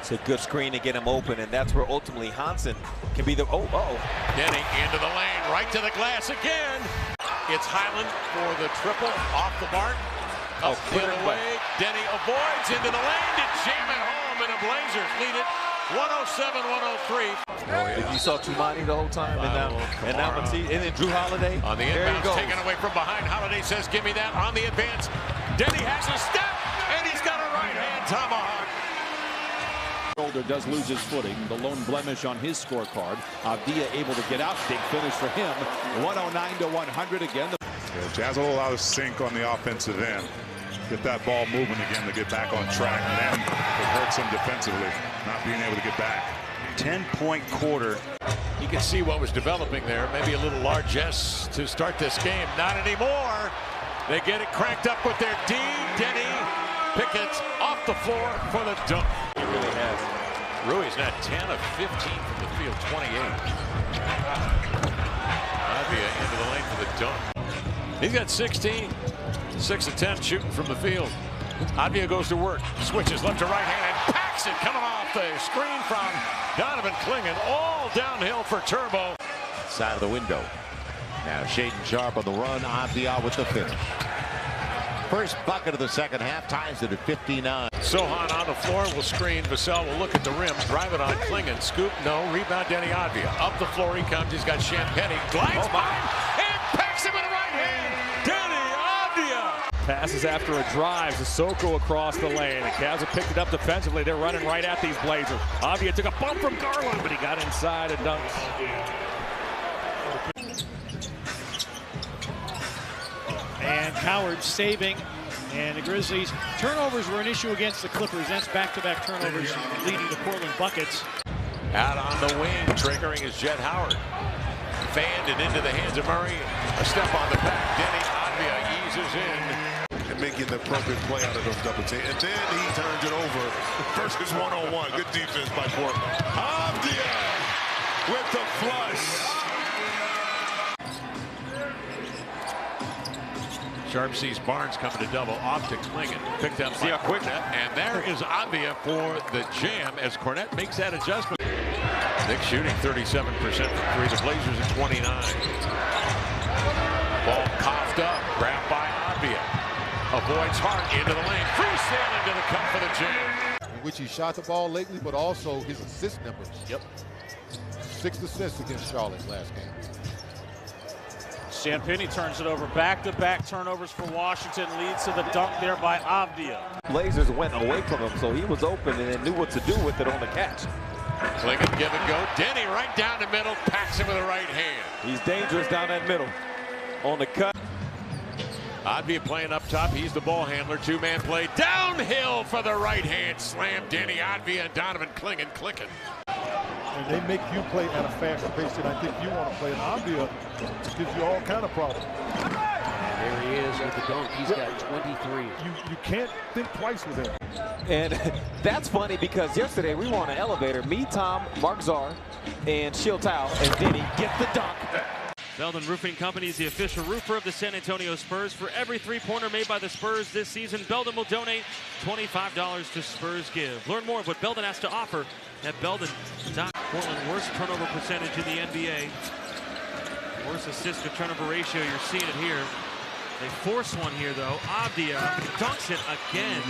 It's a good screen to get him open, and that's where ultimately Hansen can be the. Deni into the lane, right to the glass again. It's Highland for the triple off the mark. Up the other way. Deni avoids into the lane to jam it home, and the Blazers lead it 107-103. If you saw Tumani the whole time, and then Drew Holiday on the inbounds, taken away from behind. Holiday says, "Give me that." On the advance, Deni has a step, and he's got a right hand tomahawk. Shoulder does lose his footing, the lone blemish on his scorecard. Avdija able to get out, big finish for him. 109-100 again. Jazz a little out of sync on the offensive end. Get that ball moving again to get back on track, and then it hurts him defensively, not being able to get back. 10-point quarter. You can see what was developing there. Maybe a little largesse to start this game. Not anymore. They get it cranked up with their D. Deni Pickett's off the floor for the dunk. He really has. Rui's now 10 of 15 from the field, 28. Avdija into the lane for the dunk. He's got 16, 6 of 10 shooting from the field. Avdija goes to work, switches left to right hand, and packs it coming off the screen from Donovan Clingan. All downhill for Turbo. Side of the window. Now Shaden Sharp on the run. Avdija with the finish. First bucket of the second half ties it at 59. Sohan on the floor will screen. Vassell will look at the rim, drive it on Clingan. Scoop, no. Rebound, Deni Avdija. Up the floor he comes. He's got Champagny. Glides by and packs him with the right hand. Deni Avdija. Passes after a drive. Sissoko across the lane. The Cavs have picked it up defensively. They're running right at these Blazers. Avdija took a bump from Garland, but he got inside and dunks. And Howard saving, and the Grizzlies. Turnovers were an issue against the Clippers. That's back-to-back turnovers leading to Portland buckets. Out on the wing, triggering is Jet Howard. Fanned and into the hands of Murray. A step on the back. Deni Avdija eases in. And making the appropriate play out of those double teams. And then he turns it over. Versus one-on-one. Good defense by Portland. Avdija with the flush. Sharp sees Barnes coming to double, off to Clingan. Picked up by Cornette, and there is Avdija for the jam as Cornette makes that adjustment. Nick shooting 37% from three. The Blazers at 29. Ball coughed up, grabbed by Avdija. Avoids Hart into the lane. Freestanding to the cup for the jam. In which he shot the ball lately, but also his assist numbers. Yep. 6 assists against Charlotte last game. Champagny turns it over. Back-to-back turnovers for Washington. Leads to the dunk there by Avdija. Blazers went away from him, so he was open and then knew what to do with it on the catch. Clingan give and go. Deni right down the middle, packs him with the right hand. He's dangerous down that middle. On the cut. Avdija playing up top. He's the ball handler. Two-man play. Downhill for the right hand slam. Deni Avdija and Donovan Clingan clicking. And they make you play at a faster pace than I think you want to play. And Avdija gives you all kind of problems. And there he is with the dunk. He's got 23. You can't think twice with him. And that's funny because yesterday we were on an elevator. Me, Tom, Mark Czar, and Shil Tao, and Deni get the dunk. Belden Roofing Company is the official roofer of the San Antonio Spurs. For every three-pointer made by the Spurs this season, Belden will donate $25 to Spurs Give. Learn more of what Belden has to offer at Belden.com. Portland worst turnover percentage in the NBA. Worst assist to turnover ratio, you're seeing it here. They force one here though. Avdija dunks it again.